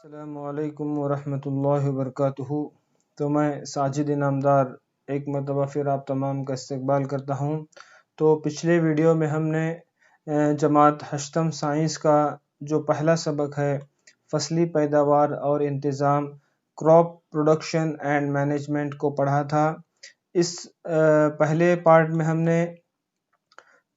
अस्सलामुअलैकुम वरहमतुल्लाहि वबरकातुहू। तो मैं साजिद इनामदार एक मरतबा फिर आप तमाम का इस्तकबाल करता हूँ। तो पिछले वीडियो में हमने जमात हश्तम साइंस का जो पहला सबक है फसली पैदावार और इंतज़ाम, क्रॉप प्रोडक्शन एंड मैनेजमेंट को पढ़ा था। इस पहले पार्ट में हमने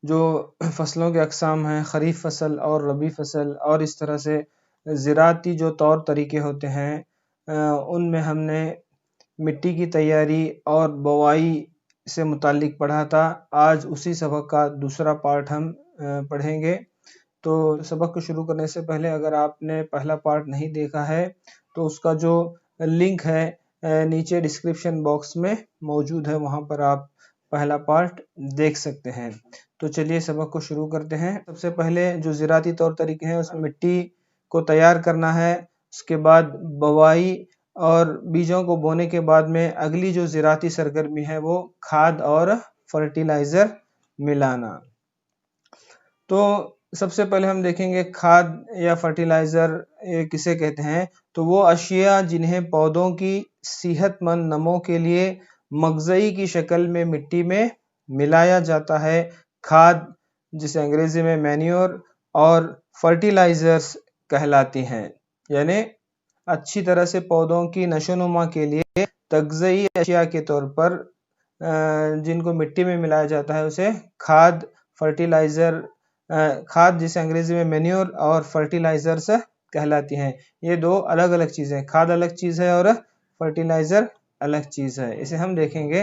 जो फसलों के अक़साम हैं, ख़रीफ फसल और रबी फसल और इस तरह से ज़राअती जो तौर तरीके होते हैं उनमें हमने मिट्टी की तैयारी और बुवाई से मुताल्लिक़ पढ़ा था। आज उसी सबक का दूसरा पार्ट हम पढ़ेंगे। तो सबक को शुरू करने से पहले अगर आपने पहला पार्ट नहीं देखा है तो उसका जो लिंक है नीचे डिस्क्रिप्शन बॉक्स में मौजूद है, वहाँ पर आप पहला पार्ट देख सकते हैं। तो चलिए सबक को शुरू करते हैं। सबसे पहले जो ज़राअती तौर तरीके हैं उसमें मिट्टी को तैयार करना है, उसके बाद बुवाई और बीजों को बोने के बाद में अगली जो ज़राअती सरगर्मी है वो खाद और फर्टिलाइज़र मिलाना। तो सबसे पहले हम देखेंगे खाद या फर्टिलाइज़र किसे कहते हैं। तो वो अशिया जिन्हें पौधों की सेहतमंद नमो के लिए मग़ज़ई की शक्ल में मिट्टी में मिलाया जाता है। खाद जिसे अंग्रेज़ी में मैन्योर और फर्टिलाइज़र्स कहलाती हैं, यानी अच्छी तरह से पौधों की नशोनुमा के लिए तग़ज़ई अशिया के तौर पर जिनको मिट्टी में मिलाया जाता है उसे खाद, फर्टिलाइज़र, खाद जिसे अंग्रेज़ी में मैन्योर और फर्टिलाइज़र्स कहलाती हैं। ये दो अलग अलग चीज़ें, खाद अलग चीज़ है और फर्टिलाइज़र अलग चीज़ है, इसे हम देखेंगे।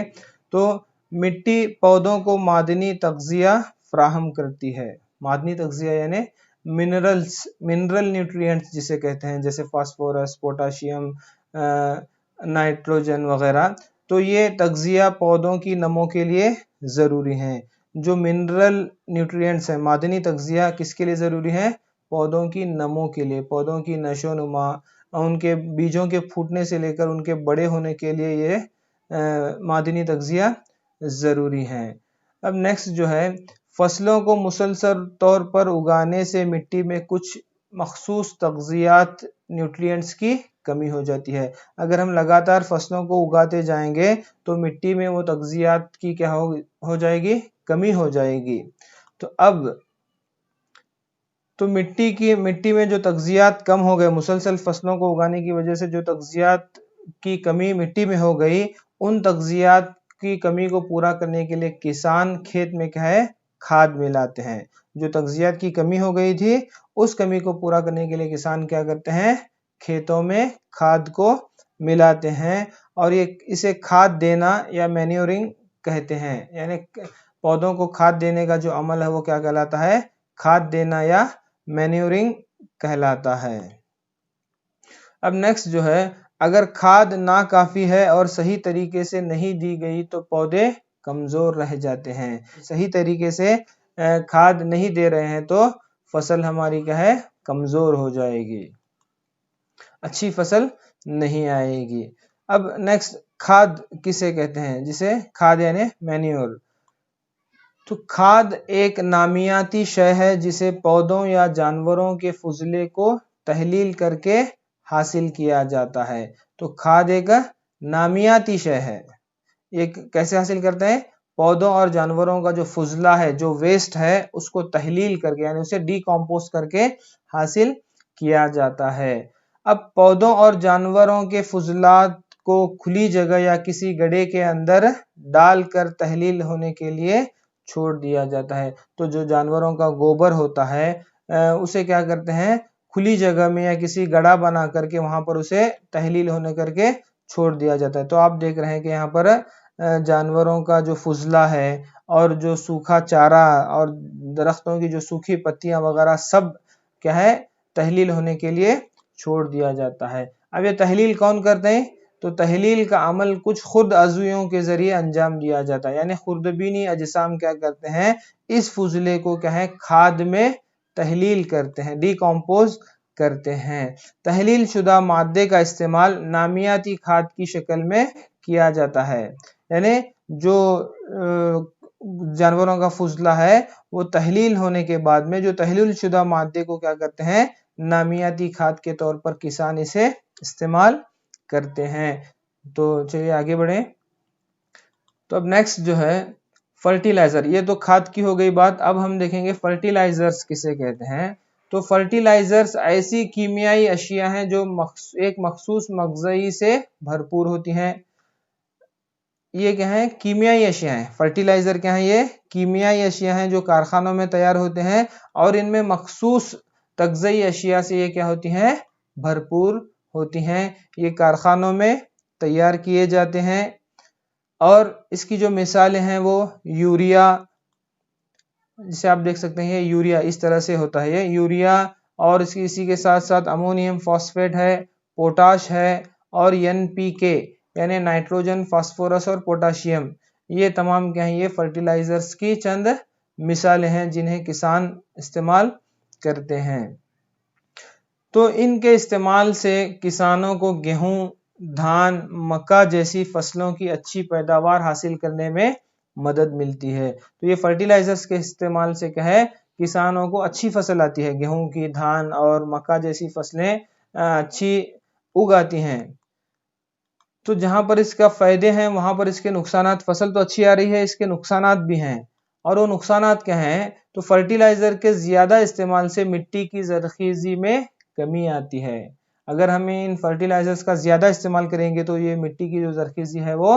तो मिट्टी पौधों को मादनी तग़ज़िया फ़राहम करती है। मादनी तग़ज़िया यानी मिनरल न्यूट्रिएंट्स जिसे कहते हैं, जैसे फास्फोरस, पोटाशियम, नाइट्रोजन वगैरह। तो ये तग़ज़िया पौधों की नमो के लिए ज़रूरी हैं। जो मिनरल न्यूट्रिएंट्स हैं, मादनी तग़ज़िया किसके लिए ज़रूरी है? पौधों की नमो के लिए, पौधों की नशोनुमा, उनके बीजों के फूटने से लेकर उनके बड़े होने के लिए ये मादनी तग़ज़िया ज़रूरी हैं। अब नेक्स्ट जो है, फसलों को मुसलसल तौर पर उगाने से मिट्टी में कुछ मख़सूस तग़ज़ियात न्यूट्रिएंट्स की कमी हो जाती है। अगर हम लगातार फसलों को उगाते जाएंगे तो मिट्टी में वो तग़ज़ियात की क्या हो जाएगी? कमी हो जाएगी। तो अब तो मिट्टी में जो तग़ज़ियात कम हो गए, मुसलसल फसलों को उगाने की वजह से जो तग़ज़ियात की कमी मिट्टी में हो गई, उन तग़ज़ियात की कमी को पूरा करने के लिए किसान खेत में क्या है? खाद मिलाते हैं। जो तग़ज़ियात की कमी हो गई थी उस कमी को पूरा करने के लिए किसान क्या करते हैं? खेतों में खाद को मिलाते हैं और इसे खाद देना या मैन्योरिंग कहते हैं। यानी पौधों को खाद देने का जो अमल है वो क्या कहलाता है? खाद देना या मैन्योरिंग कहलाता है। अब नेक्स्ट जो है, अगर खाद ना काफ़ी है और सही तरीके से नहीं दी गई तो पौधे कमज़ोर रह जाते हैं। सही तरीके से खाद नहीं दे रहे हैं तो फसल हमारी क्या है? कमज़ोर हो जाएगी, अच्छी फसल नहीं आएगी। अब नेक्स्ट, खाद किसे कहते हैं? जिसे खाद यानी मैन्योर। तो खाद एक नामियाती शय है जिसे पौधों या जानवरों के फुजले को तहलील करके हासिल किया जाता है। तो खाद एक नामियाती शय है। एक कैसे हासिल करते हैं? पौधों और जानवरों का जो फुजला है, जो वेस्ट है, उसको तहलील करके यानी उसे डिकम्पोज करके हासिल किया जाता है। अब पौधों और जानवरों के फुजलात को खुली जगह या किसी गड्ढे के अंदर डालकर तहलील होने के लिए छोड़ दिया जाता है। तो जो जानवरों का गोबर होता है उसे क्या करते हैं? खुली जगह में या किसी गड्ढा बना करके वहां पर उसे तहलील होने करके छोड़ दिया जाता है। तो आप देख रहे हैं कि यहाँ पर जानवरों का जो फुजला है और जो सूखा चारा और दरख्तों की जो सूखी पत्तियां वगैरह सब क्या है? तहलील होने के लिए छोड़ दिया जाता है। अब ये तहलील कौन करते हैं? तो तहलील का अमल कुछ खुर्द अज़ुयों के जरिए अंजाम दिया जाता है। यानी खुर्दबीनी अजसाम क्या करते हैं? इस फुजले को क्या है? खाद में तहलील करते हैं, डिकम्पोज करते हैं। तहलील शुदा मादे का इस्तेमाल नामियाती खाद की शक्ल में किया जाता है। यानी जो जानवरों का फुजला है वो तहलील होने के बाद में जो तहलील शुदा मादे को क्या करते हैं? नामियाती खाद के तौर पर किसान इसे इस्तेमाल करते हैं। तो चलिए आगे बढ़े। तो अब नेक्स्ट जो है फर्टिलाइजर, ये तो खाद की हो गई बात। अब हम देखेंगे फर्टिलाइजर्स किसे कहते हैं। तो फर्टिलाइजर्स ऐसी कीमियाई अशिया हैं जो एक मखसूस मगज़ई से भरपूर होती हैं। ये क्या है, कीमियाई अशिया हैं। फर्टिलाइजर क्या है, ये कीमियाई अशिया हैं जो कारखानों में तैयार होते हैं और इनमें मखसूस तगज़ई अशिया से ये क्या होती हैं, भरपूर होती हैं। ये कारखानों में तैयार किए जाते हैं और इसकी जो मिसालें हैं वो यूरिया, जिसे आप देख सकते हैं यूरिया इस तरह से होता है, ये यूरिया, और इसी के साथ साथ अमोनियम फॉस्फेट है, पोटाश है और एनपीके यानी नाइट्रोजन, फास्फोरस और पोटाशियम। ये तमाम क्या है, ये फर्टिलाइजर्स की चंद मिसालें हैं जिन्हें किसान इस्तेमाल करते हैं। तो इनके इस्तेमाल से किसानों को गेहूं, धान, मक्का जैसी फसलों की अच्छी पैदावार हासिल करने में मदद मिलती है। तो ये फर्टिलाइजर्स के इस्तेमाल से क्या है, किसानों को अच्छी फसल आती है, गेहूं की, धान और मक्का जैसी फसलें अच्छी उग आती हैं। तो जहां पर इसका फायदे हैं वहां पर इसके नुकसानात, फसल तो अच्छी आ रही है, इसके नुकसानात भी हैं। और वो नुकसानात क्या हैं, तो फर्टिलाइजर के ज्यादा इस्तेमाल से मिट्टी की जरखीजी में कमी आती है। अगर हम इन फर्टिलाइजर्स का ज्यादा इस्तेमाल करेंगे तो ये मिट्टी की जो जरखीजी है वो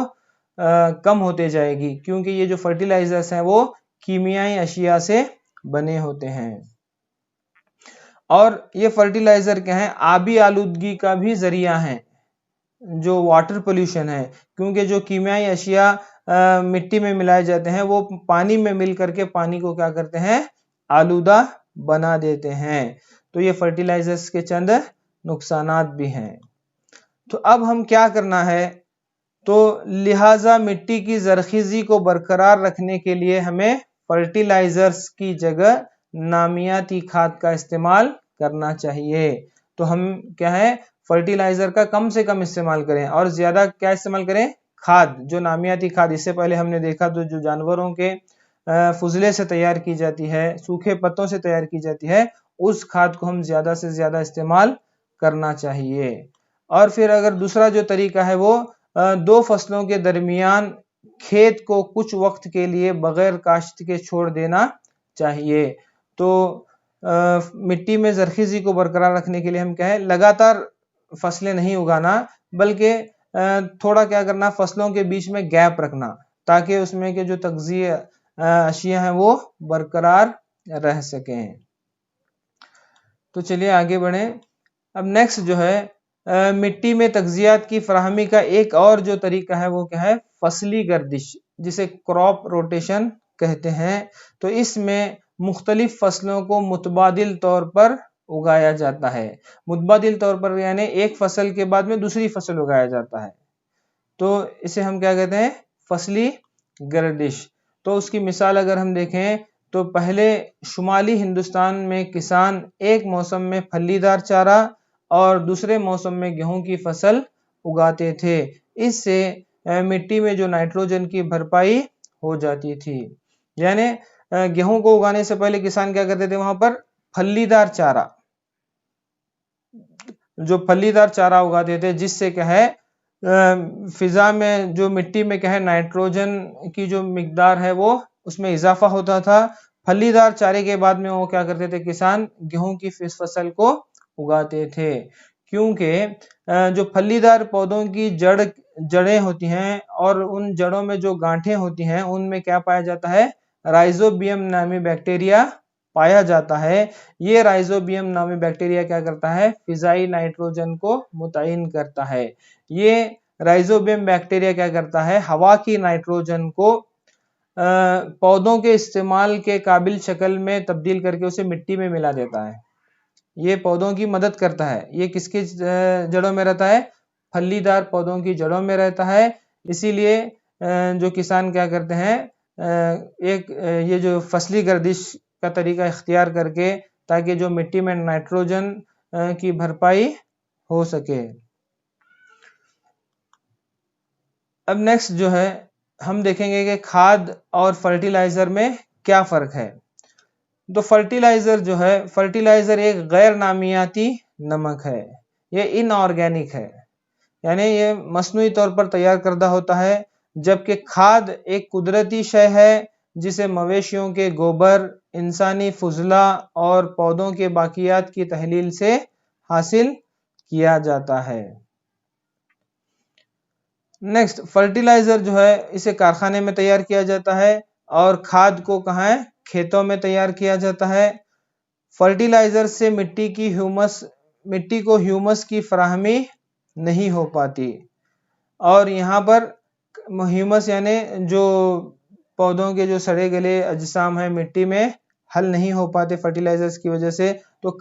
कम होते जाएगी, क्योंकि ये जो फर्टिलाइजर्स हैं वो कीमियाई अशिया से बने होते हैं। और ये फर्टिलाइजर क्या है, आबी आलूदगी का भी जरिया है, जो वाटर पोल्यूशन है, क्योंकि जो कीमियाई अशिया मिट्टी में मिलाए जाते हैं वो पानी में मिल करके पानी को क्या करते हैं, आलूदा बना देते हैं। तो ये फर्टिलाइजर्स के चंद नुकसानात भी हैं। तो अब हम क्या करना है, तो लिहाजा मिट्टी की जरखीजी को बरकरार रखने के लिए हमें फर्टिलाइजर्स की जगह नामियाती खाद का इस्तेमाल करना चाहिए। तो हम क्या है, फर्टिलाइजर का कम से कम इस्तेमाल करें और ज्यादा क्या इस्तेमाल करें, खाद, जो नामियाती खाद। इससे पहले हमने देखा तो जो जानवरों के फुजले से तैयार की जाती है, सूखे पत्तों से तैयार की जाती है, उस खाद को हम ज्यादा से ज्यादा इस्तेमाल करना चाहिए। और फिर अगर दूसरा जो तरीका है वो दो फसलों के दरमियान खेत को कुछ वक्त के लिए बगैर काश्त के छोड़ देना चाहिए। तो मिट्टी में जरखीजी को बरकरार रखने के लिए हम क्या है, लगातार फसलें नहीं उगाना, बल्कि थोड़ा क्या करना, फसलों के बीच में गैप रखना, ताकि उसमें के जो तगज़िया अशिया हैं वो बरकरार रह सकें। तो चलिए आगे बढ़े। अब नेक्स्ट जो है मिट्टी में तगज़ियात की फराहमी का एक और जो तरीका है वो क्या है, फसली गर्दिश, जिसे क्रॉप रोटेशन कहते हैं। तो इसमें मुख्तलिफ फसलों को मुतबादिल तौर पर उगाया जाता है। मुतबादिल तौर पर यानी एक फसल के बाद में दूसरी फसल उगाया जाता है। तो इसे हम क्या कहते हैं, फसली गर्दिश। तो उसकी मिसाल अगर हम देखें तो पहले शुमाली हिंदुस्तान में किसान एक मौसम में फलीदार चारा और दूसरे मौसम में गेहूं की फसल उगाते थे। इससे मिट्टी में जो नाइट्रोजन की भरपाई हो जाती थी। यानी गेहूं को उगाने से पहले किसान क्या करते थे, वहां पर फलीदार चारा, जो फलीदार चारा उगाते थे, जिससे क्या है फिजा में जो मिट्टी में क्या है नाइट्रोजन की जो मिकदार है वो उसमें इजाफा होता था। फलीदार चारे के बाद में वो क्या करते थे, किसान गेहूं की फसल को उगाते थे, क्योंकि जो फलीदार पौधों की जड़ें होती हैं और उन जड़ों में जो गांठें होती हैं उनमें क्या पाया जाता है, राइजोबियम नामी बैक्टीरिया पाया जाता है। ये राइजोबियम नामी बैक्टीरिया क्या करता है, फिजाई नाइट्रोजन को मुतय्यन करता है। ये राइजोबियम बैक्टीरिया क्या करता है, हवा की नाइट्रोजन को पौधों के इस्तेमाल के काबिल शक्ल में तब्दील करके उसे मिट्टी में मिला देता है। ये पौधों की मदद करता है। ये किसकी जड़ों में रहता है, फलीदार पौधों की जड़ों में रहता है। इसीलिए जो किसान क्या करते हैं, ये जो फसली गर्दिश का तरीका इख्तियार करके, ताकि जो मिट्टी में नाइट्रोजन की भरपाई हो सके। अब नेक्स्ट जो है हम देखेंगे कि खाद और फर्टिलाइजर में क्या फर्क है। तो फर्टिलाइजर जो है, फर्टिलाइजर एक गैर नामियाती नमक है, ये इनऑर्गेनिक है, यानी ये मस्नूई तौर पर तैयार करदा होता है, जबकि खाद एक कुदरती शय है जिसे मवेशियों के गोबर, इंसानी फुजला और पौधों के बाकियात की तहलील से हासिल किया जाता है। नेक्स्ट, फर्टिलाइजर जो है इसे कारखाने में तैयार किया जाता है और खाद को कहाँ है, खेतों में तैयार किया जाता है। फर्टिलाइजर से मिट्टी को ह्यूमस की फराहमी नहीं हो पाती और यहाँ पर ह्यूमस यानी जो पौधों के जो सड़े गले अजसाम है मिट्टी में हल नहीं हो पाते फर्टिलाइजर्स की वजह से। तो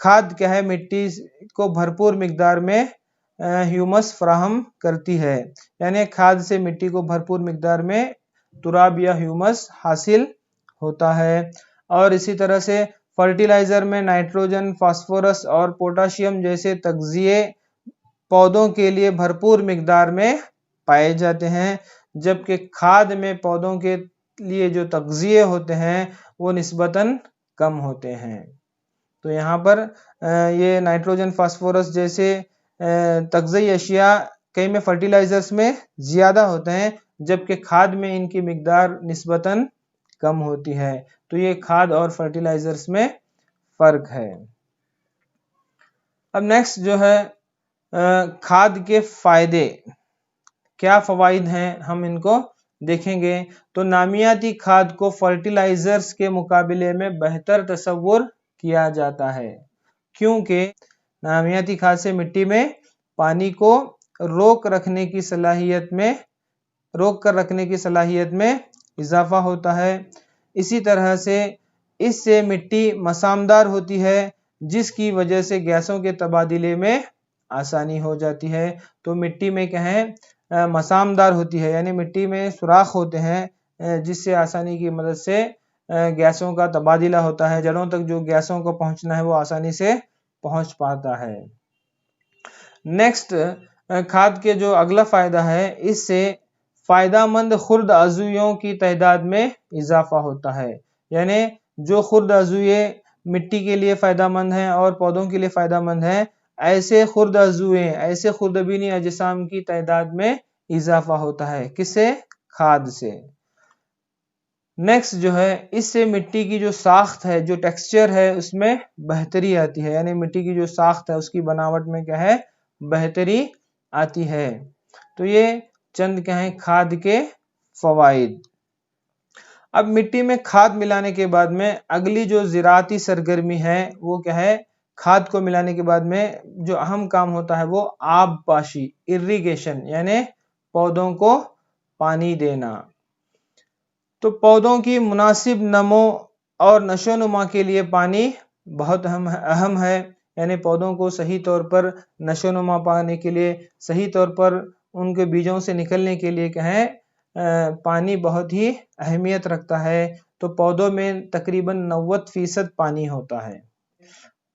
खाद क्या है, मिट्टी को भरपूर मिकदार में ह्यूमस फराहम करती है, यानी खाद से मिट्टी को भरपूर मिकदार में तुराब या ह्यूमस हासिल होता है। और इसी तरह से फर्टिलाइजर में नाइट्रोजन, फास्फोरस और पोटाशियम जैसे तगज़िये पौधों के लिए भरपूर मिकदार में पाए जाते हैं, जबकि खाद में पौधों के लिए जो तगज़िये होते हैं वो निस्बतन कम होते हैं। तो यहाँ पर ये नाइट्रोजन, फास्फोरस जैसे तगज़ई अशिया कई में फर्टिलाइजर्स में ज़्यादा होते हैं, जबकि खाद में इनकी मिकदार निस्बतन कम होती है। तो ये खाद और फर्टिलाइजर्स में फ़र्क है। अब नेक्स्ट जो है खाद के फ़ायदे, क्या फ़वाइद हैं हम इनको देखेंगे। तो नामियाती खाद को फर्टिलाइजर्स के मुकाबले में बेहतर तसव्वुर किया जाता है, क्योंकि नामियाती खाद से मिट्टी में पानी को रोक कर रखने की सलाहियत में इजाफा होता है। इसी तरह से इससे मिट्टी मसामदार होती है, जिसकी वजह से गैसों के तबादले में आसानी हो जाती है। तो मिट्टी में क्या है, मसामदार होती है, यानी मिट्टी में सुराख होते हैं जिससे आसानी की मदद से गैसों का तबादला होता है, जड़ों तक जो गैसों को पहुंचना है वो आसानी से पहुंच पाता है। नेक्स्ट, खाद के जो अगला फायदा है, इससे फायदामंद खुर्द अज़ुयों की तादाद में इजाफा होता है, यानी जो खुर्द अज़ुये मिट्टी के लिए फायदामंद हैं और पौधों के लिए फायदामंद हैं, ऐसे खुर्दबीनी अजसाम की तादाद में इजाफा होता है। किससे? खाद से। नेक्स्ट जो है, इससे मिट्टी की जो साख्त है, जो टेक्सचर है, उसमें बेहतरी आती है, यानी मिट्टी की जो साख्त है उसकी बनावट में क्या है, बेहतरी आती है। तो ये चंद क्या है खाद के फवाइद। अब मिट्टी में खाद मिलाने के बाद में अगली जो ज़राअती सरगर्मी है वो क्या है, खाद को मिलाने के बाद में जो अहम काम होता है वो आबपाशी, इरिगेशन, यानी पौधों को पानी देना। तो पौधों की मुनासिब नमो और नशोनुमा के लिए पानी बहुत अहम है, यानी पौधों को सही तौर पर नशोनुमा पाने के लिए, सही तौर पर उनके बीजों से निकलने के लिए क्या है, पानी बहुत ही अहमियत रखता है। तो पौधों में तकरीबन 90% पानी होता है।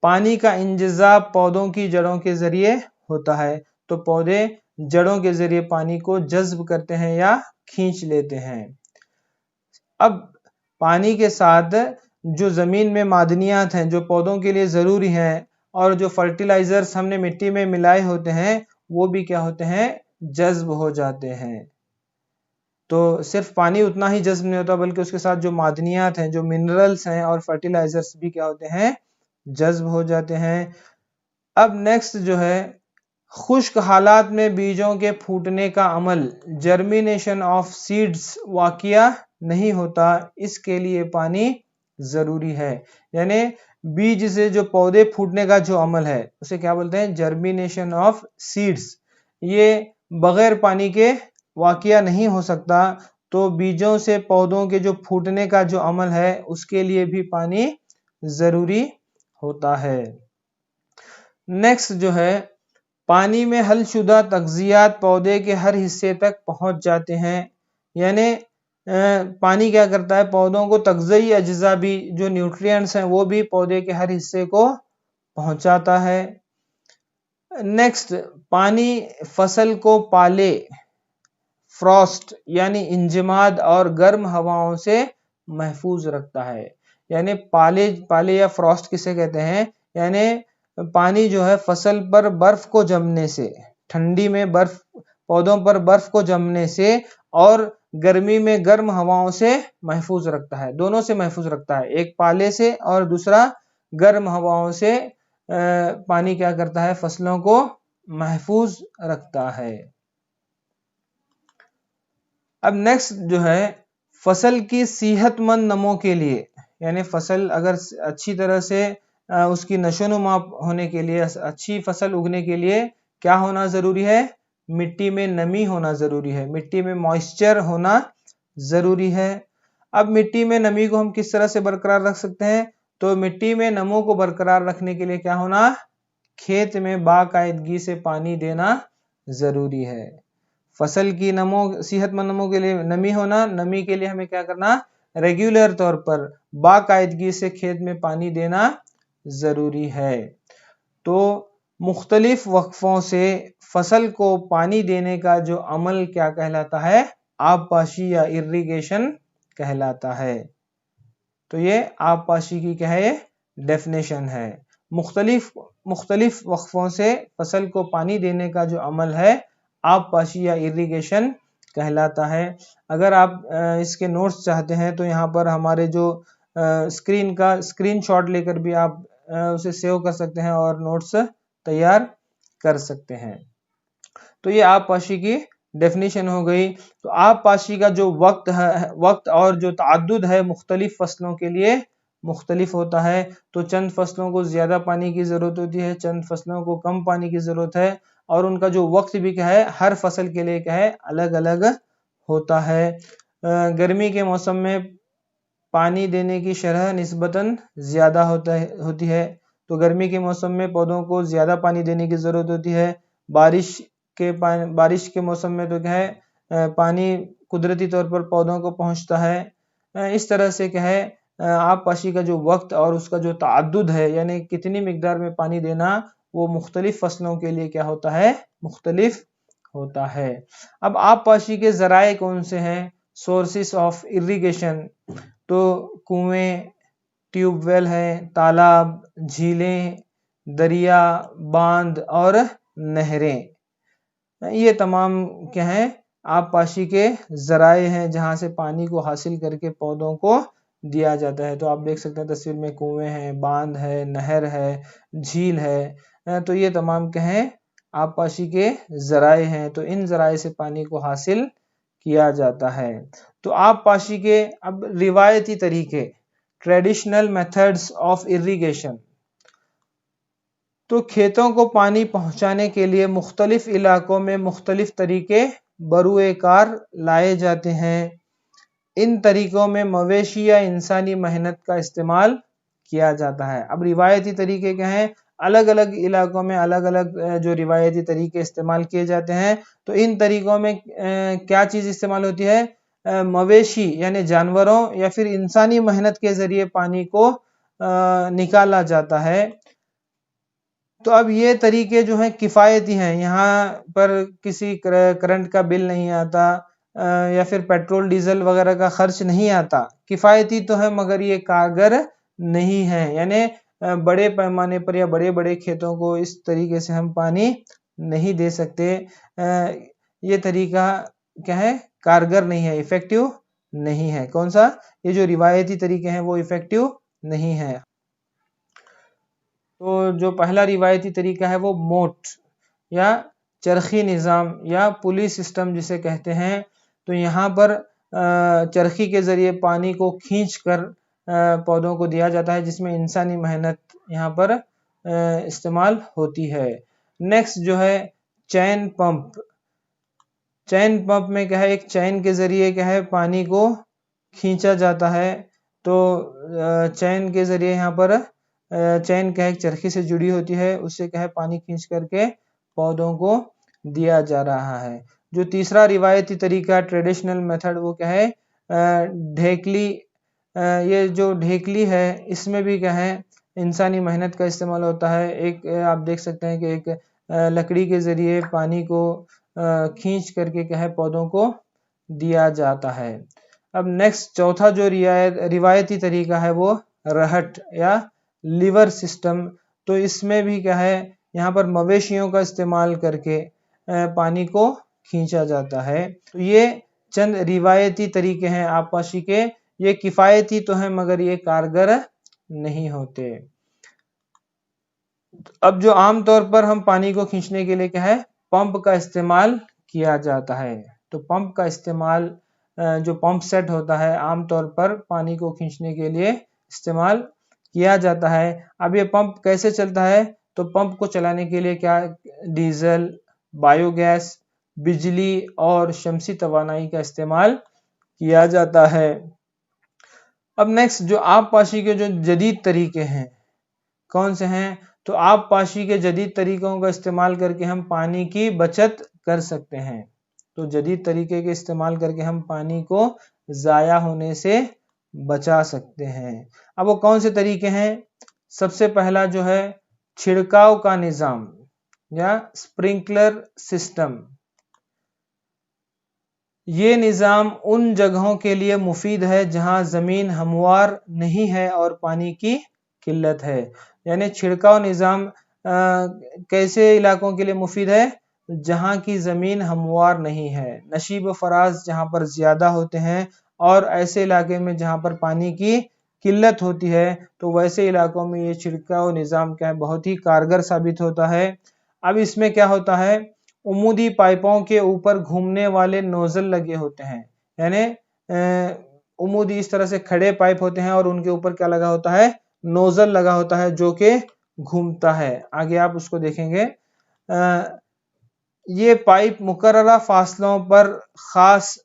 पानी का इंतज़ाम पौधों की जड़ों के ज़रिए होता है, तो पौधे जड़ों के ज़रिए पानी को जज्ब करते हैं या खींच लेते हैं। अब पानी के साथ जो ज़मीन में मादनियात हैं, जो पौधों के लिए ज़रूरी हैं, और जो फर्टिलाइज़र्स हमने मिट्टी में मिलाए होते हैं, वो भी क्या होते हैं, जज्ब हो जाते हैं। तो सिर्फ पानी उतना ही जज्ब नहीं होता, बल्कि उसके साथ जो मादनियात हैं, जो मिनरल्स हैं और फर्टिलाइज़र्स भी क्या होते हैं, जज्ब हो जाते हैं। अब नेक्स्ट जो है, खुश्क हालात में बीजों के फूटने का अमल, जर्मिनेशन ऑफ सीड्स वाक़िया नहीं होता, इसके लिए पानी ज़रूरी है। यानी बीज से जो पौधे फूटने का जो अमल है उसे क्या बोलते हैं, जर्मिनेशन ऑफ सीड्स। ये बगैर पानी के वाक़िया नहीं हो सकता, तो बीजों से पौधों के जो फूटने का जो अमल है उसके लिए भी पानी ज़रूरी होता है। नेक्स्ट जो है, पानी में हलशुदा तग़ज़ियात पौधे के हर हिस्से तक पहुंच जाते हैं, यानी पानी क्या करता है, पौधों को तग़ज़ई अज्जा भी, जो न्यूट्रिएंट्स हैं वो भी पौधे के हर हिस्से को पहुंचाता है। नेक्स्ट, पानी फसल को पाले, फ्रॉस्ट यानी इंजमाद और गर्म हवाओं से महफूज रखता है। यानी पाले या फ्रॉस्ट किसे कहते हैं, यानी पानी जो है फसल पर बर्फ को जमने से, ठंडी में बर्फ, पौधों पर बर्फ को जमने से और गर्मी में गर्म हवाओं से महफूज रखता है। दोनों से महफूज रखता है, एक पाले से और दूसरा गर्म हवाओं से पानी क्या करता है, फसलों को महफूज रखता है। अब नेक्स्ट जो है, फसल की सेहतमंद नमो के लिए, यानी फसल अगर अच्छी तरह से उसकी नशोनुमा होने के लिए, अच्छी फसल उगने के लिए क्या होना जरूरी है, मिट्टी में नमी होना जरूरी है, मिट्टी में मॉइस्चर होना जरूरी है। अब मिट्टी में नमी को हम किस तरह से बरकरार रख सकते हैं, तो मिट्टी में नमो को बरकरार रखने के लिए क्या होना, खेत में बाकायदगी से पानी देना जरूरी है। फसल की सेहतमंद नमो के लिए नमी होना, नमी के लिए हमें क्या करना, रेगुलर तौर पर बाकायदगी से खेत में पानी देना जरूरी है। तो मुख्तलिफ वक्फों से फसल को पानी देने का जो अमल क्या कहलाता है, आबपाशी या इरिगेशन कहलाता है। तो ये आबपाशी की क्या है, डेफिनेशन है। मुख्तलिफ वक्फों से फसल को पानी देने का जो अमल है, आबपाशी या इरिगेशन कहलाता है। अगर आप इसके नोट्स चाहते हैं तो यहाँ पर हमारे जो स्क्रीन का स्क्रीनशॉट लेकर भी आप उसे सेव कर सकते हैं और नोट्स तैयार कर सकते हैं। तो ये आबपाशी की डेफिनेशन हो गई। तो आबपाशी का जो वक्त और जो ताद्दुद है मुख्तलिफ फसलों के लिए मुख्तलिफ होता है। तो चंद फसलों को ज्यादा पानी की जरूरत होती है, चंद फसलों को कम पानी की जरूरत है, और उनका जो वक्त भी क्या है, हर फसल के लिए क्या है, अलग अलग होता है। गर्मी के मौसम में पानी देने की शरह निस्बतन ज्यादा होती है, तो गर्मी के मौसम में पौधों को ज्यादा पानी देने की जरूरत होती है। बारिश के मौसम में तो क्या है, पानी कुदरती तौर पर पौधों को पहुंचता है। इस तरह से क्या है, आबपाशी का जो वक्त और उसका जो ताद्दुद है, यानी कितनी मिकदार में पानी देना, वो मुख्तलिफ फसलों के लिए क्या होता है, मुख्तलिफ होता है। अब आबपाशी के जराए कौन से हैं, सोर्सेस ऑफ इरिगेशन, तो कुएं, ट्यूबवेल है, तालाब, झीलें, दरिया, बांध और नहरें, ये तमाम क्या है, आबपाशी के जराए हैं जहां से पानी को हासिल करके पौधों को दिया जाता है। तो आप देख सकते हैं तस्वीर में कुएं हैं, बांध है, नहर है, झील है, तो ये तमाम क्या है, आबपाशी के जराए हैं। तो इन जराए से पानी को हासिल किया जाता है। तो आबपाशी के अब रिवायती तरीके, ट्रेडिशनल मेथड्स ऑफ इरिगेशन, तो खेतों को पानी पहुंचाने के लिए मुख्तलिफ इलाकों में मुख्तलिफ तरीके बरूए कार लाए जाते हैं। इन तरीकों में मवेशी या इंसानी मेहनत का इस्तेमाल किया जाता है। अब रिवायती तरीके क्या हैं, अलग अलग इलाकों में अलग अलग जो रिवायती तरीके इस्तेमाल किए जाते हैं। तो इन तरीकों में क्या चीज इस्तेमाल होती है, मवेशी यानी जानवरों या फिर इंसानी मेहनत के जरिए पानी को निकाला जाता है। तो अब ये तरीके जो हैं किफ़ायती हैं, यहाँ पर किसी करंट का बिल नहीं आता या फिर पेट्रोल डीजल वगैरह का खर्च नहीं आता, किफ़ायती तो है मगर ये कारगर नहीं है। यानी बड़े पैमाने पर या बड़े बड़े खेतों को इस तरीके से हम पानी नहीं दे सकते। ये तरीका क्या है, कारगर नहीं है, इफेक्टिव नहीं है। कौन सा, ये जो रिवायती तरीके हैं वो इफेक्टिव नहीं है। तो जो पहला रिवायती तरीका है वो मोट या चरखी निज़ाम या पुली सिस्टम जिसे कहते हैं। तो यहाँ पर चरखी के जरिए पानी को खींच कर पौधों को दिया जाता है, जिसमें इंसानी मेहनत यहाँ पर इस्तेमाल होती है। नेक्स्ट जो है चैन पंप। चैन पंप में क्या है, एक चैन के जरिए क्या है पानी को खींचा जाता है। तो चैन के जरिए यहाँ पर चैन क्या है, चरखी से जुड़ी होती है, उससे क्या है पानी खींच करके पौधों को दिया जा रहा है। जो तीसरा रिवायती तरीका ट्रेडिशनल मेथड वो क्या है, ढेकली। ये जो ढेकली है इसमें भी क्या है इंसानी मेहनत का इस्तेमाल होता है। एक आप देख सकते हैं कि एक लकड़ी के जरिए पानी को खींच करके क्या है पौधों को दिया जाता है। अब नेक्स्ट चौथा जो रिवायती तरीका है वो रहट या लिवर सिस्टम। तो इसमें भी क्या है, यहाँ पर मवेशियों का इस्तेमाल करके पानी को खींचा जाता है। तो ये चंद रिवायती तरीके हैं आबपाशी के। ये किफ़ायती तो हैं मगर ये कारगर नहीं होते। अब जो आम तौर पर हम पानी को खींचने के लिए क्या है, पंप का इस्तेमाल किया जाता है। तो पंप का इस्तेमाल, जो पंप सेट होता है आमतौर पर पानी को खींचने के लिए इस्तेमाल किया जाता है। अब ये पंप कैसे चलता है, तो पंप को चलाने के लिए क्या, डीजल, बायोगैस, बिजली और शमसी तवानाई का इस्तेमाल किया जाता है। अब नेक्स्ट जो आबपाशी के जो जदीद तरीके हैं कौन से हैं, तो आबपाशी के जदीद तरीकों का इस्तेमाल करके हम पानी की बचत कर सकते हैं। तो जदीद तरीके के इस्तेमाल करके हम पानी को ज़ाया होने से बचा सकते हैं। अब वो कौन से तरीके हैं, सबसे पहला जो है छिड़काव का निज़ाम या स्प्रिंकलर सिस्टम। ये निज़ाम उन जगहों के लिए मुफीद है जहां ज़मीन हमवार नहीं है और पानी की किल्लत है। यानी छिड़काव निज़ाम कैसे इलाकों के लिए मुफीद है, जहां की ज़मीन हमवार नहीं है, नशीब फराज जहां पर ज़्यादा होते हैं और ऐसे इलाके में जहां पर पानी की किल्लत होती है, तो वैसे इलाकों में ये छिड़काव निज़ाम क्या है, बहुत ही कारगर साबित होता है। अब इसमें क्या होता है, उमूदी पाइपों के ऊपर घूमने वाले नोजल लगे होते हैं। यानी उमूदी इस तरह से खड़े पाइप होते हैं और उनके ऊपर क्या लगा होता है, नोजल लगा होता है जो कि घूमता है। आगे आप उसको देखेंगे। ये पाइप मुकर्ररा फासलों पर खास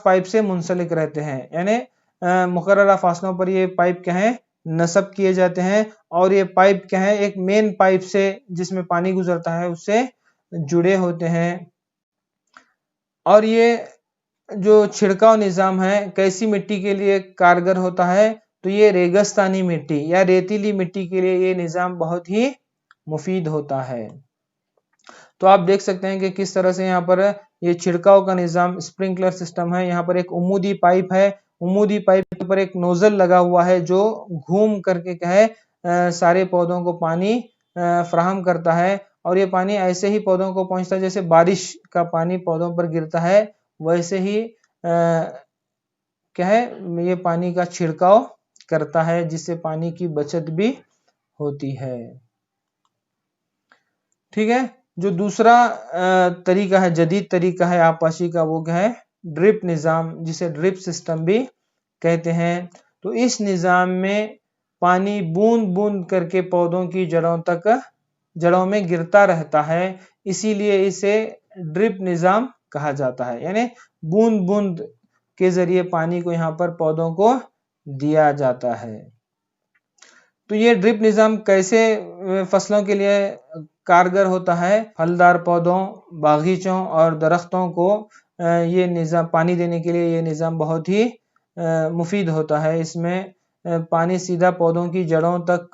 पाइप से मुंसलिक रहते हैं। यानी मुकर्ररा फासलों पर ये पाइप क्या है, नस्ब किए जाते हैं और ये पाइप क्या है, एक मेन पाइप से जिसमें पानी गुजरता है उससे जुड़े होते हैं। और ये जो छिड़काव निज़ाम है कैसी मिट्टी के लिए कारगर होता है, तो ये रेगिस्तानी मिट्टी या रेतीली मिट्टी के लिए ये निज़ाम बहुत ही मुफीद होता है। तो आप देख सकते हैं कि किस तरह से यहाँ पर ये छिड़काव का निज़ाम स्प्रिंकलर सिस्टम है। यहाँ पर एक उमूदी पाइप है, उमूदी पाइप के ऊपर एक नोजल लगा हुआ है जो घूम करके क्या है, सारे पौधों को पानी फराहम करता है। और ये पानी ऐसे ही पौधों को पहुंचता है जैसे बारिश का पानी पौधों पर गिरता है, वैसे ही क्या है, ये पानी का छिड़काव करता है जिससे पानी की बचत भी होती है। ठीक है। जो दूसरा तरीका है, जदीद तरीका है आबपाशी का, वो क्या है, ड्रिप निज़ाम, जिसे ड्रिप सिस्टम भी कहते हैं। तो इस निज़ाम में पानी बूंद बूंद करके पौधों की जड़ों में गिरता रहता है, इसीलिए इसे ड्रिप निज़ाम कहा जाता है। यानी बूंद बूंद के जरिए पानी को यहाँ पर पौधों को दिया जाता है। तो ये ड्रिप निज़ाम कैसे फसलों के लिए कारगर होता है, फलदार पौधों, बागीचों और दरख्तों को ये निज़ाम पानी देने के लिए ये निज़ाम बहुत ही मुफीद होता है। इसमें पानी सीधा पौधों की जड़ों तक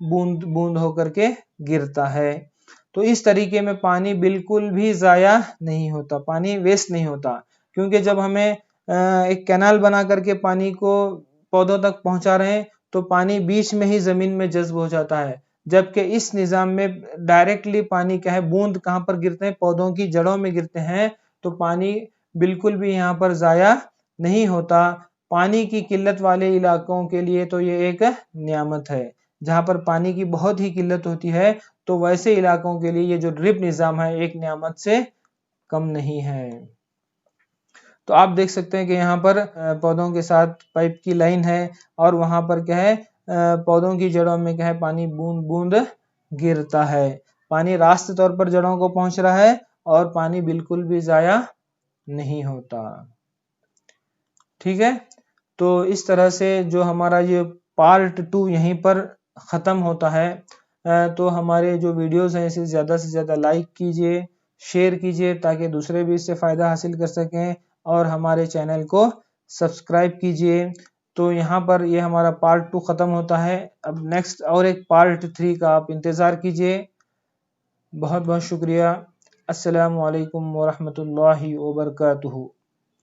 बूंद बूंद होकर के गिरता है। तो इस तरीके में पानी बिल्कुल भी ज़ाया नहीं होता, पानी वेस्ट नहीं होता, क्योंकि जब हमें एक कैनाल बना करके पानी को पौधों तक पहुंचा रहे हैं तो पानी बीच में ही ज़मीन में जज्ब हो जाता है, जबकि इस निज़ाम में डायरेक्टली पानी क्या है, बूंद कहाँ पर गिरते हैं, पौधों की जड़ों में गिरते हैं, तो पानी बिल्कुल भी यहाँ पर ज़ाया नहीं होता। पानी की किल्लत वाले इलाकों के लिए तो ये एक नियामत है। जहाँ पर पानी की बहुत ही किल्लत होती है तो वैसे इलाकों के लिए ये जो ड्रिप निज़ाम है एक नियामत से कम नहीं है। तो आप देख सकते हैं कि यहाँ पर पौधों के साथ पाइप की लाइन है और वहां पर क्या है, पौधों की जड़ों में क्या है, पानी बूंद बूंद गिरता है। पानी रास्ते तौर पर जड़ों को पहुंच रहा है और पानी बिल्कुल भी ज़ाया नहीं होता। ठीक है। तो इस तरह से जो हमारा ये पार्ट 2 यहीं पर ख़त्म होता है। तो हमारे जो वीडियोस हैं इसे ज़्यादा से ज़्यादा लाइक कीजिए, शेयर कीजिए ताकि दूसरे भी इससे फ़ायदा हासिल कर सकें, और हमारे चैनल को सब्सक्राइब कीजिए। तो यहाँ पर ये हमारा पार्ट 2 ख़त्म होता है। अब नेक्स्ट और एक पार्ट 3 का आप इंतज़ार कीजिए। बहुत बहुत शुक्रिया। अस्सलामु अलैकुम वरहमतुल्लाहि वबरकातुहू।